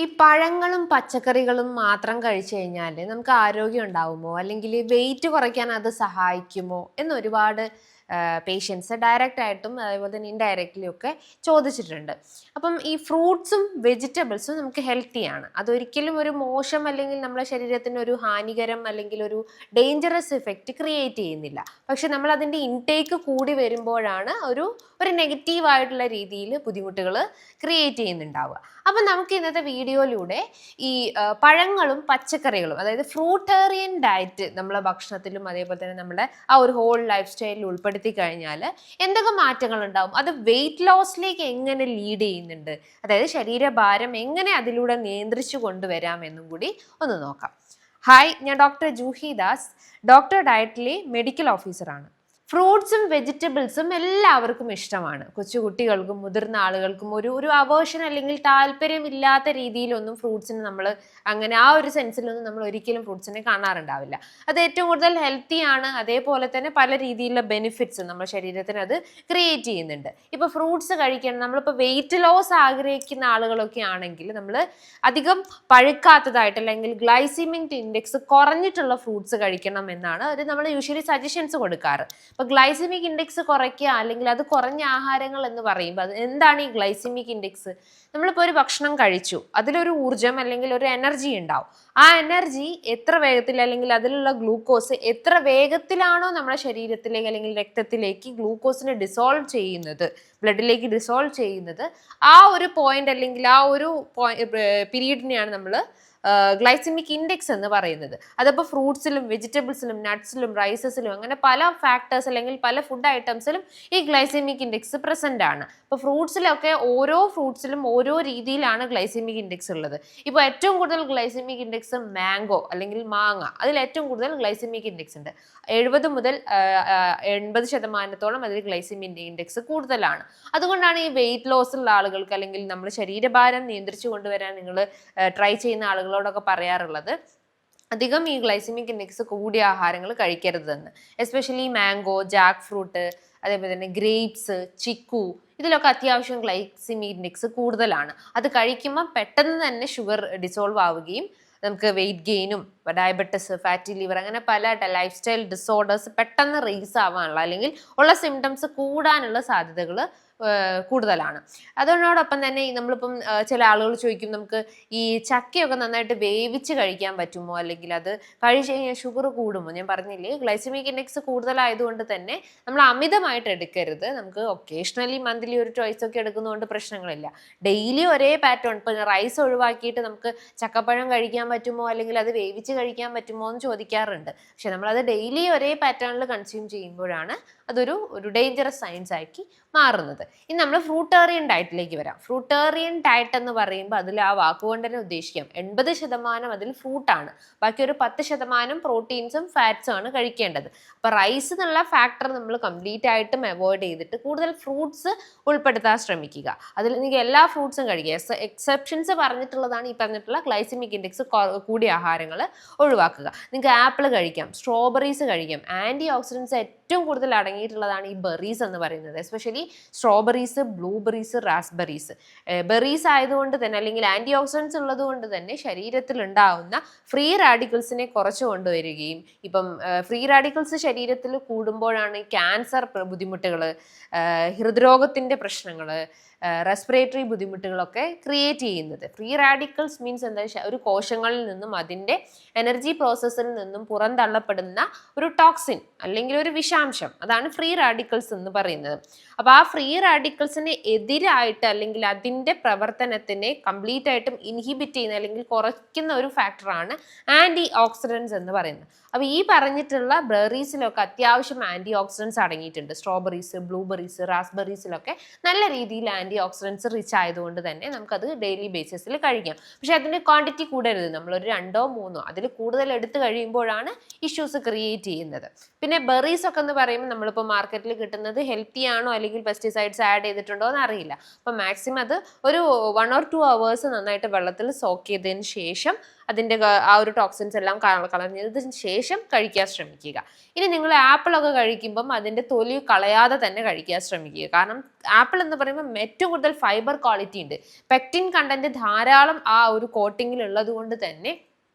ഈ പഴങ്ങളും പച്ചക്കറികളും മാത്രം കഴിച്ചു കഴിഞ്ഞാൽ നമുക്ക് ആരോഗ്യം ഉണ്ടാവുമോ അല്ലെങ്കിൽ വെയിറ്റ് കുറയ്ക്കാൻ അത് സഹായിക്കുമോ എന്ന് ഒരുപാട് പേഷ്യൻസ് ഡയറക്റ്റ് ആയിട്ടും അതേപോലെ തന്നെ ഇൻഡയറക്റ്റ്ലി ഒക്കെ ചോദിച്ചിട്ടുണ്ട്. അപ്പം ഈ ഫ്രൂട്ട്സും വെജിറ്റബിൾസും നമുക്ക് ഹെൽത്തിയാണ്. അതൊരിക്കലും ഒരു മോശം അല്ലെങ്കിൽ നമ്മുടെ ശരീരത്തിന് ഒരു ഹാനികരം അല്ലെങ്കിൽ ഒരു ഡേഞ്ചറസ് ഇഫക്റ്റ് ക്രിയേറ്റ് ചെയ്യുന്നില്ല. പക്ഷെ നമ്മൾ അതിൻ്റെ ഇൻടേക്ക് കൂടി വരുമ്പോഴാണ് ഒരു നെഗറ്റീവായിട്ടുള്ള രീതിയിൽ ബുദ്ധിമുട്ടുകൾ ക്രിയേറ്റ് ചെയ്യുന്നുണ്ടാവുക. അപ്പം നമുക്ക് ഇന്നത്തെ വീഡിയോയിലൂടെ ഈ പഴങ്ങളും പച്ചക്കറികളും, അതായത് ഫ്രൂട്ടേറിയൻ ഡയറ്റ് നമ്മളെ ഭക്ഷണത്തിലും അതേപോലെ തന്നെ നമ്മുടെ ആ ഒരു ഹോൾ ലൈഫ് സ്റ്റൈലിൽ ഉൾപ്പെടുത്തി കഴിഞ്ഞാൽ എന്തൊക്കെ മാറ്റങ്ങൾ ഉണ്ടാവും, അത് വെയിറ്റ് ലോസിലേക്ക് എങ്ങനെ ലീഡ് ചെയ്യുന്നുണ്ട്, അതായത് ശരീരഭാരം എങ്ങനെ അതിലൂടെ നിയന്ത്രിച്ചു കൊണ്ടുവരാം എന്നും കൂടി ഒന്ന് നോക്കാം. ഹായ്, ഞാൻ ഡോക്ടർ ജൂഹി ദാസ്, ഡോക്ടർ ഡയറ്റിലെ മെഡിക്കൽ ഓഫീസറാണ്. ഫ്രൂട്ട്സും വെജിറ്റബിൾസും എല്ലാവർക്കും ഇഷ്ടമാണ്. കൊച്ചുകുട്ടികൾക്കും മുതിർന്ന ആളുകൾക്കും ഒരു അവേർഷൻ അല്ലെങ്കിൽ താല്പര്യമില്ലാത്ത രീതിയിലൊന്നും ഫ്രൂട്ട്സിന് നമ്മൾ അങ്ങനെ ആ ഒരു സെൻസിലൊന്നും നമ്മൾ ഒരിക്കലും ഫ്രൂട്ട്സിനെ കാണാറുണ്ടാവില്ല. അത് ഏറ്റവും കൂടുതൽ ഹെൽത്തി ആണ്. അതേപോലെ തന്നെ പല രീതിയിലുള്ള ബെനിഫിറ്റ്സ് നമ്മുടെ ശരീരത്തിന് അത് ക്രിയേറ്റ് ചെയ്യുന്നുണ്ട്. ഇപ്പോൾ ഫ്രൂട്ട്സ് കഴിക്കണം, നമ്മളിപ്പോൾ വെയിറ്റ് ലോസ് ആഗ്രഹിക്കുന്ന ആളുകളൊക്കെ ആണെങ്കിൽ നമ്മൾ അധികം പഴുക്കാത്തതായിട്ട് അല്ലെങ്കിൽ ഗ്ലൈസിമിക് ഇൻഡെക്സ് കുറഞ്ഞിട്ടുള്ള ഫ്രൂട്ട്സ് കഴിക്കണം എന്നാണ് നമ്മൾ യൂഷ്വലി സജഷൻസ് കൊടുക്കാറ്. ഇപ്പൊ ഗ്ലൈസിമിക് ഇൻഡെക്സ് കുറയ്ക്കുക അല്ലെങ്കിൽ അത് കുറഞ്ഞ ആഹാരങ്ങൾ എന്ന് പറയുമ്പോൾ അത് എന്താണ് ഈ ഗ്ലൈസിമിക് ഇൻഡെക്സ്? നമ്മളിപ്പോൾ ഒരു ഭക്ഷണം കഴിച്ചു, അതിലൊരു ഊർജം അല്ലെങ്കിൽ ഒരു എനർജി ഉണ്ടാവും. ആ എനർജി എത്ര വേഗത്തിൽ അല്ലെങ്കിൽ അതിലുള്ള ഗ്ലൂക്കോസ് എത്ര വേഗത്തിലാണോ നമ്മുടെ ശരീരത്തിലേക്ക് അല്ലെങ്കിൽ രക്തത്തിലേക്ക് ഗ്ലൂക്കോസിനെ ഡിസോൾവ് ചെയ്യുന്നത്, ബ്ലഡിലേക്ക് ഡിസോൾവ് ചെയ്യുന്നത്, ആ ഒരു പോയിന്റ് അല്ലെങ്കിൽ ആ ഒരു പീരീഡിനെയാണ് നമ്മൾ ഗ്ലൈസിമിക് ഇൻഡെക്സ് എന്ന് പറയുന്നത്. അതപ്പോൾ ഫ്രൂട്ട്സിലും വെജിറ്റബിൾസിലും നട്ട്സിലും റൈസസിലും അങ്ങനെ പല ഫാക്ടേഴ്സ് അല്ലെങ്കിൽ പല ഫുഡ് ഐറ്റംസിലും ഈ ഗ്ലൈസിമിക് ഇൻഡെക്സ് പ്രസന്റ് ആണ്. ഇപ്പോൾ ഫ്രൂട്ട്സിലൊക്കെ ഓരോ ഫ്രൂട്ട്സിലും ഓരോ രീതിയിലാണ് ഗ്ലൈസിമിക് ഇൻഡെക്സ് ഉള്ളത്. ഇപ്പോൾ ഏറ്റവും കൂടുതൽ ഗ്ലൈസിമിക് ഇൻഡെക്സ് മാംഗോ അല്ലെങ്കിൽ മാങ്ങ, അതിൽ ഏറ്റവും കൂടുതൽ ഗ്ലൈസിമിക് ഇൻഡെക്സ് ഉണ്ട്. 70 മുതൽ 80% അതിൽ ഗ്ലൈസിമിക് ഇൻഡെക്സ് കൂടുതലാണ്. അതുകൊണ്ടാണ് ഈ വെയിറ്റ് ലോസുള്ള ആളുകൾക്ക് അല്ലെങ്കിൽ നമ്മൾ ശരീരഭാരം നിയന്ത്രിച്ചു കൊണ്ടുവരാൻ നിങ്ങൾ ട്രൈ ചെയ്യുന്ന ആളുകളോടൊക്കെ പറയാറുള്ളത് അധികം ഈ ഗ്ലൈസിമിക് ഇൻഡെക്സ് കൂടിയ ആഹാരങ്ങൾ കഴിക്കരുതെന്ന്. എസ്പെഷ്യലി മാംഗോ, ജാക്ക് ഫ്രൂട്ട്, അതേപോലെ തന്നെ ഗ്രേപ്സ്, ചിക്കു, ഇതിലൊക്കെ അത്യാവശ്യം ഗ്ലൈസിമിക് ഇൻഡെക്സ് കൂടുതലാണ്. അത് കഴിക്കുമ്പോൾ പെട്ടെന്ന് തന്നെ ഷുഗർ ഡിസോൾവ് ആവുകയും നമുക്ക് വെയിറ്റ് ഗെയിനും ഡയബറ്റിസ്, ഫാറ്റി ലിവർ അങ്ങനെ പല ലൈഫ് സ്റ്റൈൽ ഡിസോർഡേഴ്സ് പെട്ടെന്ന് റേസ് ആവാനുള്ള അല്ലെങ്കിൽ ഉള്ള സിംറ്റംസ് കൂടാനുള്ള സാധ്യതകൾ കൂടുതലാണ്. അതിനോടൊപ്പം തന്നെ നമ്മളിപ്പം ചില ആളുകൾ ചോദിക്കും, നമുക്ക് ഈ ചക്കയൊക്കെ നന്നായിട്ട് വേവിച്ച് കഴിക്കാൻ പറ്റുമോ അല്ലെങ്കിൽ അത് കഴിച്ചു കഴിഞ്ഞാൽ ഷുഗർ കൂടുമോ? ഞാൻ പറഞ്ഞില്ലേ, ഗ്ലൈസിമിക് ഇൻഡെക്സ് കൂടുതലായതുകൊണ്ട് തന്നെ നമ്മൾ അമിതമായിട്ട് എടുക്കരുത്. നമുക്ക് ഒക്കേഷണലി മന്ത്ലി ഒരു ചോയ്സ് ഒക്കെ എടുക്കുന്നതുകൊണ്ട് പ്രശ്നങ്ങളില്ല. ഡെയിലി ഒരേ പാറ്റേൺ, ഇപ്പം റൈസ് ഒഴിവാക്കിയിട്ട് നമുക്ക് ചക്കപ്പഴം കഴിക്കാൻ പറ്റുമോ അല്ലെങ്കിൽ അത് വേവിച്ച് കഴിക്കാൻ പറ്റുമോ എന്ന് ചോദിക്കാറുണ്ട്. പക്ഷെ നമ്മളത് ഡെയിലി ഒരേ പാറ്റേണിൽ കൺസ്യൂം ചെയ്യുമ്പോഴാണ് അതൊരു ഡേഞ്ചറസ് സയൻസ് ആക്കി മാറുന്നത്. ഇനി നമ്മൾ ഫ്രൂട്ടേറിയൻ ഡയറ്റിലേക്ക് വരാം. ഫ്രൂട്ടേറിയൻ ഡയറ്റ് എന്ന് പറയുമ്പോൾ അതിൽ ആ വാക്കുകൊണ്ട് തന്നെ ഉദ്ദേശിക്കാം 80% അതിൽ ഫ്രൂട്ടാണ്, ബാക്കി ഒരു 10% പ്രോട്ടീൻസും ഫാറ്റ്സും ആണ് കഴിക്കേണ്ടത്. അപ്പോൾ റൈസ് എന്നുള്ള ഫാക്ടർ നമ്മൾ കംപ്ലീറ്റ് ആയിട്ടും അവോയ്ഡ് ചെയ്തിട്ട് കൂടുതൽ ഫ്രൂട്ട്സ് ഉൾപ്പെടുത്താൻ ശ്രമിക്കുക. അതിൽ നിങ്ങൾക്ക് എല്ലാ ഫ്രൂട്ട്സും കഴിക്കുക. എക്സെപ്ഷൻസ് പറഞ്ഞിട്ടുള്ളതാണ് ഈ പറഞ്ഞിട്ടുള്ള ഗ്ലൈസിമിക് ഇൻഡെക്സ് കൂടിയ ആഹാരങ്ങൾ ഒഴിവാക്കുക. നിങ്ങൾക്ക് ആപ്പിൾ കഴിക്കാം, സ്ട്രോബെറീസ് കഴിക്കാം. ആൻറ്റി ഓക്സിഡൻസ് ഏറ്റവും കൂടുതൽ അടങ്ങിയിട്ടുള്ളതാണ് ഈ ബെറീസ് എന്ന് പറയുന്നത്. Especially strawberries, blueberries, raspberries. Berries ആയതുകൊണ്ട് തന്നെ അല്ലെങ്കിൽ ആൻറ്റി ഓക്സിഡൻസ് ഉള്ളത് കൊണ്ട് തന്നെ ശരീരത്തിൽ ഉണ്ടാവുന്ന ഫ്രീ റാഡിക്കൽസിനെ കുറച്ച് കൊണ്ടുവരികയും, ഇപ്പം ഫ്രീ റാഡിക്കൽസ് ശരീരത്തിൽ കൂടുമ്പോഴാണ് ക്യാൻസർ ബുദ്ധിമുട്ടുകൾ, ഹൃദ്രോഗത്തിൻ്റെ പ്രശ്നങ്ങൾ, റെസ്പിറേറ്ററി ബുദ്ധിമുട്ടുകളൊക്കെ ക്രിയേറ്റ് ചെയ്യുന്നത്. ഫ്രീ റാഡിക്കൽസ് മീൻസ് എന്താ, ഒരു കോശങ്ങളിൽ നിന്നും അതിൻ്റെ എനർജി പ്രോസസ്സിൽ നിന്നും പുറന്തള്ളപ്പെടുന്ന ഒരു ടോക്സിൻ അല്ലെങ്കിൽ ഒരു വിഷാംശം, അതാണ് ഫ്രീ റാഡിക്കൽസ് എന്ന് പറയുന്നത്. അപ്പോൾ ആ ഫ്രീ റാഡിക്കൽസിന് എതിരായിട്ട് അല്ലെങ്കിൽ അതിൻ്റെ പ്രവർത്തനത്തിനെ കംപ്ലീറ്റ് ആയിട്ടും ഇൻഹിബിറ്റ് ചെയ്യുന്ന അല്ലെങ്കിൽ കുറയ്ക്കുന്ന ഒരു ഫാക്ടറാണ് ആൻറ്റി ഓക്സിഡൻസ് എന്ന് പറയുന്നത്. അപ്പോൾ ഈ പറഞ്ഞിട്ടുള്ള ബെറീസിലൊക്കെ അത്യാവശ്യം ആൻറ്റി ഓക്സിഡൻസ് അടങ്ങിയിട്ടുണ്ട്. സ്ട്രോബെറീസ്, ബ്ലൂബെറീസ്, റാസ്ബെറീസിലൊക്കെ നല്ല രീതിയിൽ ആൻറ്റി ഓക്സിഡൻസ് റിച്ച് ആയതുകൊണ്ട് തന്നെ നമുക്കത് ഡെയിലി ബേസിസിൽ കഴിക്കാം. പക്ഷെ അതിൻ്റെ ക്വാണ്ടിറ്റി കൂടരുത്. നമ്മളൊരു 2-3 അതിൽ കൂടുതൽ എടുത്തു കഴിയുമ്പോഴാണ് ഇഷ്യൂസ് ക്രിയേറ്റ് ചെയ്യുന്നത്. പിന്നെ ബെറീസ് ഒക്കെ എന്ന് പറയുമ്പോൾ നമ്മളിപ്പോൾ മാർക്കറ്റിൽ കിട്ടുന്നത് ഹെൽത്തി ആണോ അല്ലെങ്കിൽ പെസ്റ്റിസൈഡ്സ് ആഡ് ചെയ്തിട്ടുണ്ടോ എന്ന് അറിയില്ല. അപ്പം മാക്സിമം അത് ഒരു 1 or 2 hours നന്നായിട്ട് വെള്ളത്തിൽ സോക്ക് ചെയ്തതിന് ശേഷം അതിൻ്റെ ആ ഒരു ടോക്സിൻസ് എല്ലാം കളഞ്ഞതിന് ശേഷം കഴിക്കാൻ ശ്രമിക്കുക. ഇനി നിങ്ങൾ ആപ്പിളൊക്കെ കഴിക്കുമ്പം അതിൻ്റെ തൊലി കളയാതെ തന്നെ കഴിക്കാൻ ശ്രമിക്കുക. കാരണം ആപ്പിൾ എന്ന് പറയുമ്പോൾ ഏറ്റവും കൂടുതൽ ഫൈബർ ക്വാളിറ്റി ഉണ്ട്. പെക്റ്റിൻ കണ്ടന്റ് ധാരാളം ആ ഒരു കോട്ടിങ്ങിൽ ഉള്ളത് കൊണ്ട് തന്നെ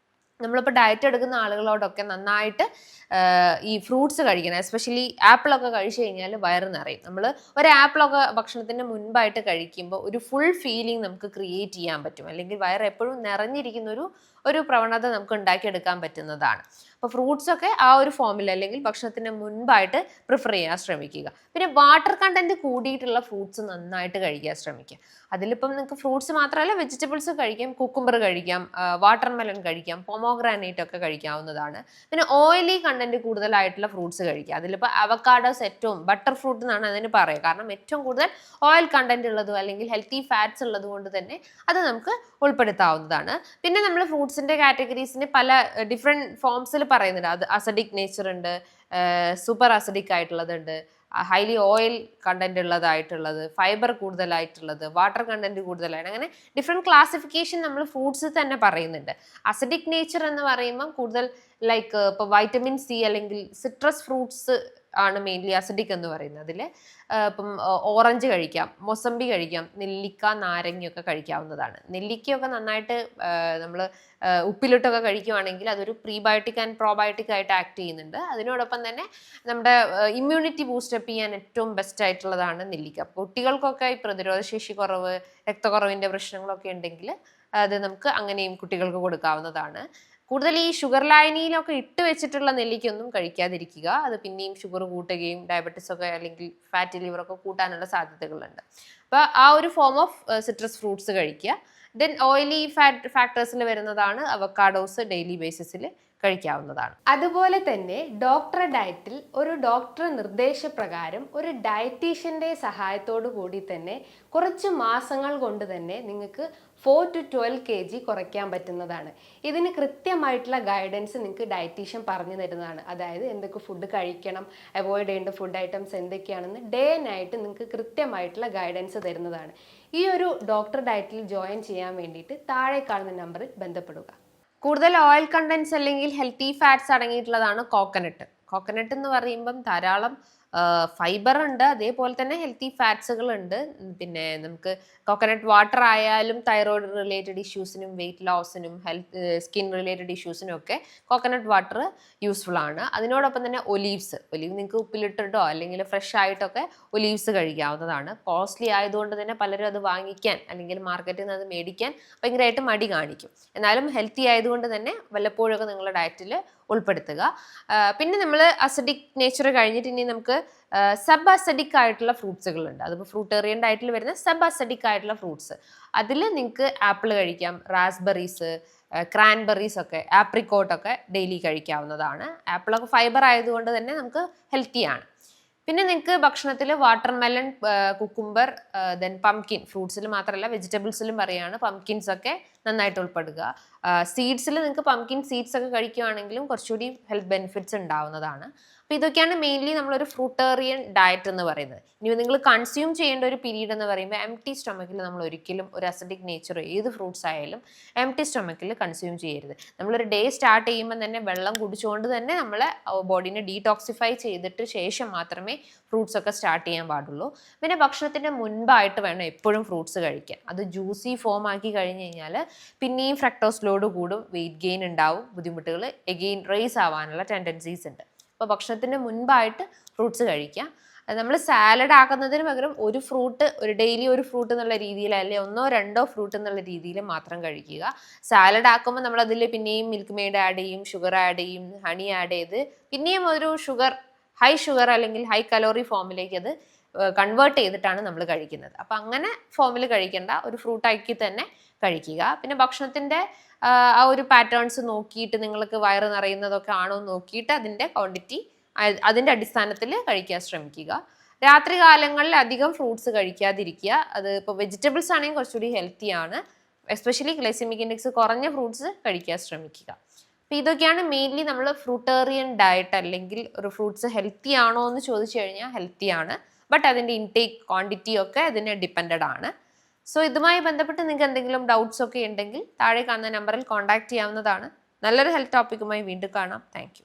നമ്മളിപ്പോൾ ഡയറ്റ് എടുക്കുന്ന ആളുകളോടൊക്കെ നന്നായിട്ട് ഈ ഫ്രൂട്ട്സ് കഴിക്കണം. എസ്പെഷ്യലി ആപ്പിളൊക്കെ കഴിച്ചു കഴിഞ്ഞാൽ വയറ് നിറയും. നമ്മൾ ഒരു ആപ്പിളൊക്കെ ഭക്ഷണത്തിന് മുൻപായിട്ട് കഴിക്കുമ്പോൾ ഒരു ഫുൾ ഫീലിംഗ് നമുക്ക് ക്രിയേറ്റ് ചെയ്യാൻ പറ്റും. അല്ലെങ്കിൽ വയറ് എപ്പോഴും നിറഞ്ഞിരിക്കുന്ന ഒരു പ്രവണത നമുക്ക് ഉണ്ടാക്കിയെടുക്കാൻ പറ്റുന്നതാണ്. അപ്പോൾ ഫ്രൂട്ട്സൊക്കെ ആ ഒരു ഫോമിൽ അല്ലെങ്കിൽ ഭക്ഷണത്തിന് മുൻപായിട്ട് പ്രിഫർ ചെയ്യാൻ ശ്രമിക്കുക. പിന്നെ വാട്ടർ കണ്ടന്റ് കൂടിയിട്ടുള്ള ഫ്രൂട്ട്സ് നന്നായിട്ട് കഴിക്കാൻ ശ്രമിക്കുക. അതിലിപ്പം നിങ്ങൾക്ക് ഫ്രൂട്ട്സ് മാത്രമല്ല വെജിറ്റബിൾസ് കഴിക്കാം, കുക്കുംബർ കഴിക്കാം, വാട്ടർമെലൺ കഴിക്കാം, പൊമോഗ്രാനേറ്റ് ഒക്കെ കഴിക്കാവുന്നതാണ്. പിന്നെ ഓയിലി കണ്ടന്റ് കൂടുതലായിട്ടുള്ള ഫ്രൂട്ട്സ് കഴിക്കുക. അതിലിപ്പോൾ അവക്കാഡോസ് ഏറ്റവും ബട്ടർ ഫ്രൂട്ട് എന്നാണ് അതിന് പറയുക. കാരണം ഏറ്റവും കൂടുതൽ ഓയിൽ കണ്ടന്റ് ഉള്ളതും അല്ലെങ്കിൽ ഹെൽത്തി ഫാറ്റ്സ് ഉള്ളത് കൊണ്ട് തന്നെ അത് നമുക്ക് ഉൾപ്പെടുത്താവുന്നതാണ്. പിന്നെ നമ്മൾ ഫ്രൂട്ട്സിന്റെ കാറ്റഗറീസിന് പല ഡിഫറെൻറ്റ് ഫോംസിൽ പറയുന്നുണ്ട്. അത് അസിഡിക് നേച്ചർ ഉണ്ട്, സൂപ്പർ അസിഡിക് ആയിട്ടുള്ളതുണ്ട്, ഹൈലി ഓയിൽ കണ്ടന്റ് ഉള്ളതായിട്ടുള്ളത്, ഫൈബർ കൂടുതലായിട്ടുള്ളത്, വാട്ടർ കണ്ടന്റ് കൂടുതലായിട്ട്, അങ്ങനെ ഡിഫറെൻറ്റ് ക്ലാസിഫിക്കേഷൻ നമ്മൾ ഫ്രൂട്ട്സ് തന്നെ പറയുന്നുണ്ട്. അസിഡിക് നേച്ചർ എന്ന് പറയുമ്പം കൂടുതൽ ലൈക്ക് ഇപ്പോൾ വൈറ്റമിൻ സി അല്ലെങ്കിൽ സിട്രസ് ഫ്രൂട്ട്സ് ആണ് മെയിൻലി അസിഡിക് എന്ന് പറയുന്നത്. അതിൽ ഇപ്പം ഓറഞ്ച് കഴിക്കാം, മൊസമ്പി കഴിക്കാം, നെല്ലിക്ക, നാരങ്ങയൊക്കെ കഴിക്കാവുന്നതാണ്. നെല്ലിക്കയൊക്കെ നന്നായിട്ട് നമ്മൾ ഉപ്പിലിട്ടൊക്കെ കഴിക്കുവാണെങ്കിൽ അതൊരു പ്രീബയോട്ടിക് ആൻഡ് പ്രോബയോട്ടിക് ആയിട്ട് ആക്ട് ചെയ്യുന്നുണ്ട്. അതിനോടൊപ്പം തന്നെ നമ്മുടെ ഇമ്മ്യൂണിറ്റി ബൂസ്റ്റപ്പ് ചെയ്യാൻ ഏറ്റവും ബെസ്റ്റ് ആയിട്ടുള്ളതാണ് നെല്ലിക്ക. കുട്ടികൾക്കൊക്കെ ഈ പ്രതിരോധശേഷി കുറവ്, രക്തക്കുറവിൻ്റെ പ്രശ്നങ്ങളൊക്കെ ഉണ്ടെങ്കിൽ അത് നമുക്ക് അങ്ങനെയും കുട്ടികൾക്ക് കൊടുക്കാവുന്നതാണ്. കൂടുതൽ ഈ ഷുഗർ ലായനിയിലൊക്കെ ഇട്ട് വെച്ചിട്ടുള്ള നെല്ലിക്കൊന്നും കഴിക്കാതിരിക്കുക. അത് പിന്നെയും ഷുഗർ കൂട്ടുകയും ഡയബറ്റീസ് ഒക്കെ അല്ലെങ്കിൽ ഫാറ്റി ലിവറൊക്കെ കൂട്ടാനുള്ള സാധ്യതകളുണ്ട്. അപ്പോൾ ആ ഒരു ഫോം ഓഫ് സിട്രസ് ഫ്രൂട്ട്സ് കഴിക്കുക. ദെൻ ഓയിലി ഫാക്ടേഴ്സിൽ വരുന്നതാണ് അവക്കാഡോസ് ഡെയിലി ബേസിസിൽ കഴിക്കാവുന്നതാണ്. അതുപോലെ തന്നെ ഡോക്ടർ ഡയറ്റിൽ ഒരു ഡോക്ടർ നിർദ്ദേശപ്രകാരം ഒരു ഡയറ്റീഷ്യൻ്റെ സഹായത്തോടു കൂടി തന്നെ കുറച്ച് മാസങ്ങൾ കൊണ്ട് തന്നെ നിങ്ങൾക്ക് 4 to 12 kg കുറയ്ക്കാൻ പറ്റുന്നതാണ്. ഇതിന് കൃത്യമായിട്ടുള്ള ഗൈഡൻസ് നിങ്ങൾക്ക് ഡയറ്റീഷ്യൻ പറഞ്ഞു തരുന്നതാണ്. അതായത് എന്തൊക്കെ ഫുഡ് കഴിക്കണം, അവോയ്ഡ് ചെയ്യേണ്ട ഫുഡ് ഐറ്റംസ് എന്തൊക്കെയാണെന്ന് ഡേ നൈറ്റ് നിങ്ങൾക്ക് കൃത്യമായിട്ടുള്ള ഗൈഡൻസ് തരുന്നതാണ്. ഈ ഒരു ഡോക്ടർ ഡയറ്റിൽ ജോയിൻ ചെയ്യാൻ വേണ്ടിയിട്ട് താഴെ കാണുന്ന നമ്പറിൽ ബന്ധപ്പെടുക. കൂടുതൽ ഓയിൽ കണ്ടൻസ് അല്ലെങ്കിൽ ഹെൽത്തി ഫാറ്റ്സ് അടങ്ങിയിട്ടുള്ളതാണ് കോക്കനട്ട്. കോക്കനട്ട് എന്ന് പറയുമ്പം ധാരാളം ഫൈബർ ഉണ്ട്, അതേപോലെ തന്നെ ഹെൽത്തി ഫാറ്റ്സുകൾ ഉണ്ട്. പിന്നെ നമുക്ക് കോക്കനട്ട് വാട്ടർ ആയാലും തൈറോയ്ഡ് റിലേറ്റഡ് ഇഷ്യൂസിനും വെയിറ്റ് ലോസിനും സ്കിൻ റിലേറ്റഡ് ഇഷ്യൂസിനും ഒക്കെ കോക്കനട്ട് വാട്ടർ യൂസ്ഫുൾ ആണ്. അതിനോടൊപ്പം തന്നെ ഒലീവ് നിങ്ങൾക്ക് ഉപ്പിലിട്ടിട്ടോ അല്ലെങ്കിൽ ഫ്രഷ് ആയിട്ടൊക്കെ ഒലീവ്സ് കഴിക്കാവുന്നതാണ്. കോസ്റ്റ്ലി ആയതുകൊണ്ട് തന്നെ പലരും അത് വാങ്ങിക്കാൻ അല്ലെങ്കിൽ മാർക്കറ്റിൽ നിന്ന് അത് മേടിക്കാൻ ഭയങ്കരമായിട്ട് മടി കാണിക്കും. എന്നാലും ഹെൽത്തി ആയതുകൊണ്ട് തന്നെ വല്ലപ്പോഴൊക്കെ നിങ്ങളുടെ ഡയറ്റിൽ ഉൾപ്പെടുത്തുക. പിന്നെ നമ്മൾ അസിഡിക് നേച്ചർ കഴിഞ്ഞിട്ട് ഇനി നമുക്ക് സബ് അസിഡിക് ആയിട്ടുള്ള ഫ്രൂട്ട്സുകളുണ്ട്. അതിപ്പോൾ ഫ്രൂട്ടേറിയൻ ഡയറ്റിൽ വരുന്ന സബ് അസിഡിക് ആയിട്ടുള്ള ഫ്രൂട്ട്സ്. അതിൽ നിങ്ങൾക്ക് ആപ്പിൾ കഴിക്കാം, റാസ്ബെറീസ്, ക്രാൻബെറീസ് ഒക്കെ, ആപ്രിക്കോട്ടൊക്കെ ഡെയിലി കഴിക്കാവുന്നതാണ്. ആപ്പിളൊക്കെ ഫൈബർ ആയതുകൊണ്ട് തന്നെ നമുക്ക് ഹെൽത്തിയാണ്. പിന്നെ നിങ്ങൾക്ക് ഭക്ഷണത്തിൽ വാട്ടർമെലൺ, കുക്കുംബർ, ദെൻ പംകിൻ, ഫ്രൂട്ട്സിൽ മാത്രമല്ല വെജിറ്റബിൾസിലും പറയുകയാണ്, പംകിൻസ് ഒക്കെ നന്നായിട്ട് ഉൾപ്പെടുക. സീഡ്സിൽ നിങ്ങൾക്ക് പംകിൻ സീഡ്സ് ഒക്കെ കഴിക്കുകയാണെങ്കിലും കുറച്ചുകൂടി ഹെൽത്ത് ബെനിഫിറ്റ്സ് ഉണ്ടാവുന്നതാണ്. അപ്പോൾ ഇതൊക്കെയാണ് മെയിൻലി നമ്മളൊരു ഫ്രൂട്ടേറിയൻ ഡയറ്റ് എന്ന് പറയുന്നത്. ഇനി നിങ്ങൾ കൺസ്യൂം ചെയ്യേണ്ട ഒരു പീരീഡ് എന്ന് പറയുമ്പോൾ എംപ്റ്റി സ്റ്റൊമക്കിൽ നമ്മൾ ഒരിക്കലും ഒരു അസിഡിക് നേച്ചർ ഏത് ഫ്രൂട്ട്സ് ആയാലും എംപ്റ്റി സ്റ്റൊമക്കിൽ കൺസ്യൂം ചെയ്യരുത്. നമ്മളൊരു ഡേ സ്റ്റാർട്ട് ചെയ്യുമ്പോൾ തന്നെ വെള്ളം കുടിച്ചുകൊണ്ട് തന്നെ നമ്മളെ ബോഡീനെ ഡീടോക്സിഫൈ ചെയ്തിട്ട് ശേഷം മാത്രമേ ഫ്രൂട്ട്സ് ഒക്കെ സ്റ്റാർട്ട് ചെയ്യാൻ പാടുള്ളൂ. പിന്നെ ഭക്ഷണത്തിൻ്റെ മുൻപായിട്ട് വേണം എപ്പോഴും ഫ്രൂട്ട്സ് കഴിക്കാൻ. അത് ജ്യൂസി ഫോം ആക്കി കഴിഞ്ഞ് കഴിഞ്ഞാൽ പിന്നെയും ഫ്രക്ടോസ് ലോഡ് കൂടും, വെയിറ്റ് ഗെയിൻ ഉണ്ടാവും, ബുദ്ധിമുട്ടുകൾ എഗെയിൻ റേസ് ആവാനുള്ള ടെൻഡൻസീസ് ഉണ്ട്. അപ്പോൾ ഭക്ഷണത്തിന് മുൻപായിട്ട് ഫ്രൂട്ട്സ് കഴിക്കുക. നമ്മൾ സാലഡ് ആക്കുന്നതിന് പകരം ഒരു ഫ്രൂട്ട്, ഒരു ഡെയിലി ഒരു ഫ്രൂട്ട് എന്നുള്ള രീതിയിൽ, അല്ലെങ്കിൽ 1-2 ഫ്രൂട്ട് എന്നുള്ള രീതിയിൽ മാത്രം കഴിക്കുക. സാലഡ് ആക്കുമ്പോൾ നമ്മൾ അതിൽ പിന്നെയും മിൽക്ക് മെയ്ഡ് ആഡ് ചെയ്യും, ഷുഗർ ആഡ് ചെയ്യും, ഹണി ആഡ് ചെയ്ത് പിന്നെയും ഒരു ഹൈ ഷുഗർ അല്ലെങ്കിൽ ഹൈ കലോറി ഫോമിലേക്ക് അത് കൺവേർട്ട് ചെയ്തിട്ടാണ് നമ്മൾ കഴിക്കുന്നത്. അപ്പം അങ്ങനെ ഫോമിൽ കഴിക്കേണ്ട, ഒരു ഫ്രൂട്ടാക്കി തന്നെ കഴിക്കുക. പിന്നെ ഭക്ഷണത്തിൻ്റെ ആ ഒരു പാറ്റേൺസ് നോക്കിയിട്ട് നിങ്ങൾക്ക് വയറ് നിറയുന്നതൊക്കെ ആണോ നോക്കിയിട്ട് അതിൻ്റെ ക്വാണ്ടിറ്റി അതിൻ്റെ അടിസ്ഥാനത്തിൽ കഴിക്കാൻ ശ്രമിക്കുക. രാത്രി കാലങ്ങളിൽ അധികം ഫ്രൂട്ട്സ് കഴിക്കാതിരിക്കുക. അത് ഇപ്പോൾ വെജിറ്റബിൾസ് ആണെങ്കിൽ കുറച്ചുകൂടി ഹെൽത്തിയാണ്. എസ്പെഷ്യലി ഗ്ലൈസെമിക് ഇൻഡെക്സ് കുറഞ്ഞ ഫ്രൂട്ട്സ് കഴിക്കാൻ ശ്രമിക്കുക. അപ്പോൾ ഇതൊക്കെയാണ് മെയിൻലി നമ്മൾ ഫ്രൂട്ടേറിയൻ ഡയറ്റ്, അല്ലെങ്കിൽ ഒരു ഫ്രൂട്ട്സ് ഹെൽത്തി ആണോ എന്ന് ചോദിച്ചു കഴിഞ്ഞാൽ ഹെൽത്തിയാണ്. ബട്ട് അതിൻ്റെ ഇൻടേക്ക് ക്വാണ്ടിറ്റി ഒക്കെ അതിന് ഡിപ്പെൻഡഡ് ആണ്. സോ ഇതുമായി ബന്ധപ്പെട്ട് നിങ്ങൾക്ക് എന്തെങ്കിലും ഡൗട്ട്സ് ഒക്കെ ഉണ്ടെങ്കിൽ താഴെ കാണുന്ന നമ്പറിൽ കോൺടാക്ട് ചെയ്യാവുന്നതാണ്. നല്ലൊരു ഹെൽത്ത് ടോപ്പിക്കുമായി വീണ്ടും കാണാം. താങ്ക്